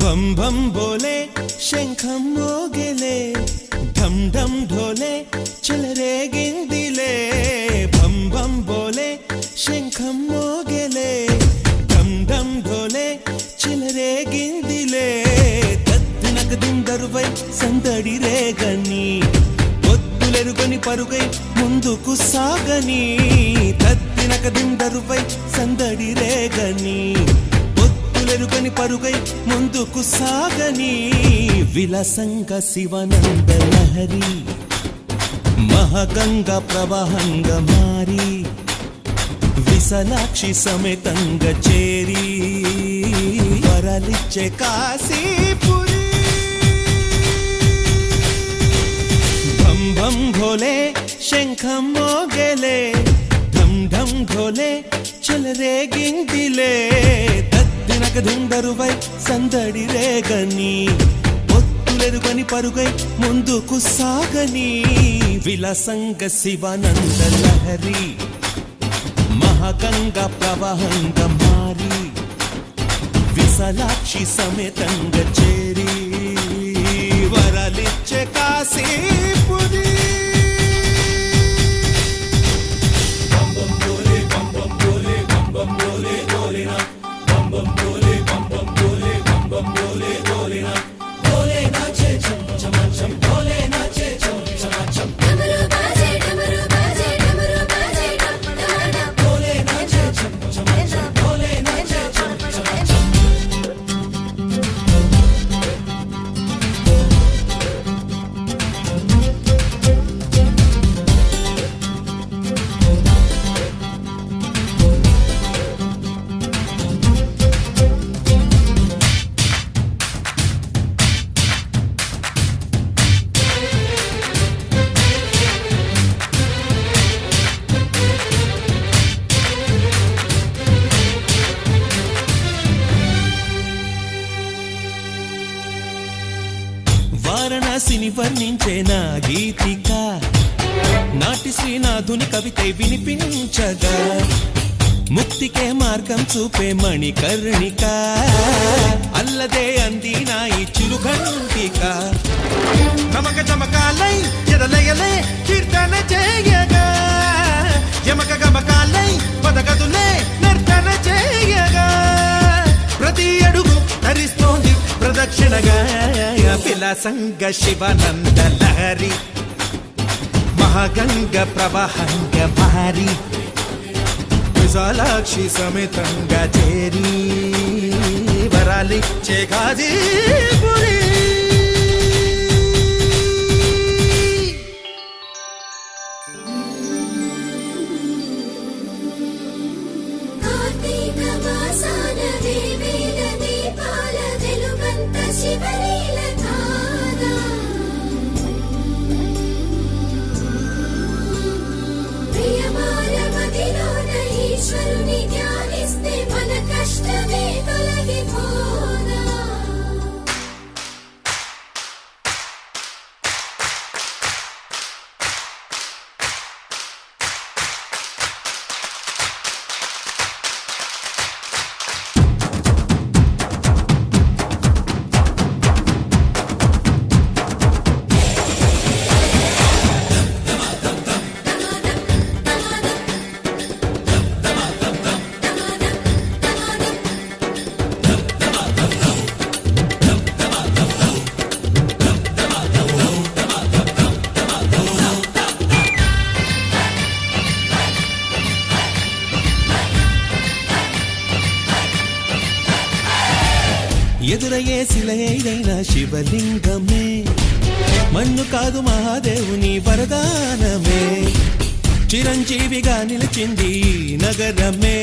భం భం బోలే శంఖం మోగెలే ఢం ఢం ఢోలే చెలరేగిందిలే భం భం బోలే శంఖం మోగెలే ఢం ఢం ఢోలే చెలరేగిందిలే తత్తినక దిందరువై సందడి రేగని పొత్తులెరుగని పరుగై ముందుకు సాగని తత్తినక దిందరువై సందడి రేగని ఎరుగని పరుగై ముందుకు సాగని విలసంగ శివనంద లహరి మహగంగ ప్రవాహంగా మారి విశాలాక్షి సమేతంగా చేరి వరలిచ్చే కాశీపురి భం భం భోలే శంఖం మోగెలే ఢం ఢం ఢోలే చెలరేగిందిలే దినక దిందరువై సందడి రేగని పొత్తులెరుగని పరుగై ముందుకు సాగని విలసంగ శివానంద లహరి మహగంగ ప్రవాహంగా మారి విశాలాక్షి సమేతంగా చేరి వరలిచ్చే కాశీపురి వారణాసిని వర్ణించే నా గీతిక నాటి శ్రీనాథుని కవితే వినిపించగా ముక్తికే మార్గం చూపే మణికర్ణిక అల్లదే అంది నా ఈ చిరుఘంటిక నమక చమకాలై ఎదలయలే కీర్తన చేయగా యమక గమకాలై పదగదులే నర్తన చేయగా ప్రతి అడుగు ధరిస్తోంది ప్రదక్షిణగా విలాసంగ శివానంద లహరి మహగంగ ప్రవాహంగా మారి విశాలాక్షి సమేతంగా చేరి వరాలిచ్చే కాశీపురి ఎదురయ్యే శిలైన శివలింగమే మన్ను కాదు మహాదేవుని వరదానమే చిరంజీవిగా నిలిచింది నగరమే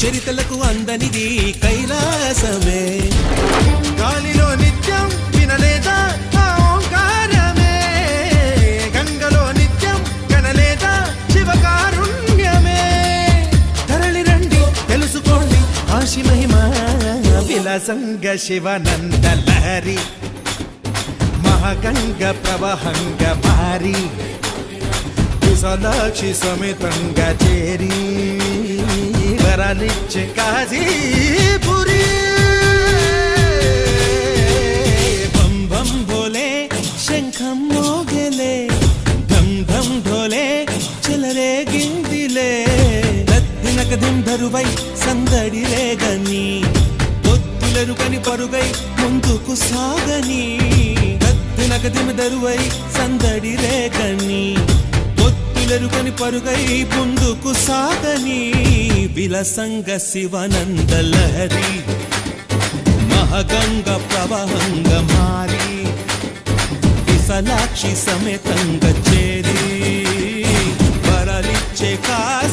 చరితలకు అందనిది కైలాసమే గాలిలో నిత్యం వినలేదా ఓంకారమే గంగలో నిత్యం కనలేదా శివకారుణ్యమే తరలి రండి తెలుసుకోండి ఆశి మహిమా విలాసంగ శివానంద లహరి మహగంగ ప్రవాహంగా మారి విశాలాక్షి సమేతంగా చేరి వరాలిచ్చే కాశీపురి శంఖం మోగెలే ఢం ఢం ఢోలే చెలరేగిందిలే దద్దినక దింధరువై సందడి రేగని పొత్తులెరుకని పరుగై ముందుకు సాగని దద్దినక దింధరువై సందడి రేగని పొత్తులెరుకని పరుగై ముందుకు సాగని విలసంగ శివనంద లహరి మహగంగ ప్రవహంగ మారి విశాలాక్షి సమేతంగ చేరి వరలిచ్చే కాయ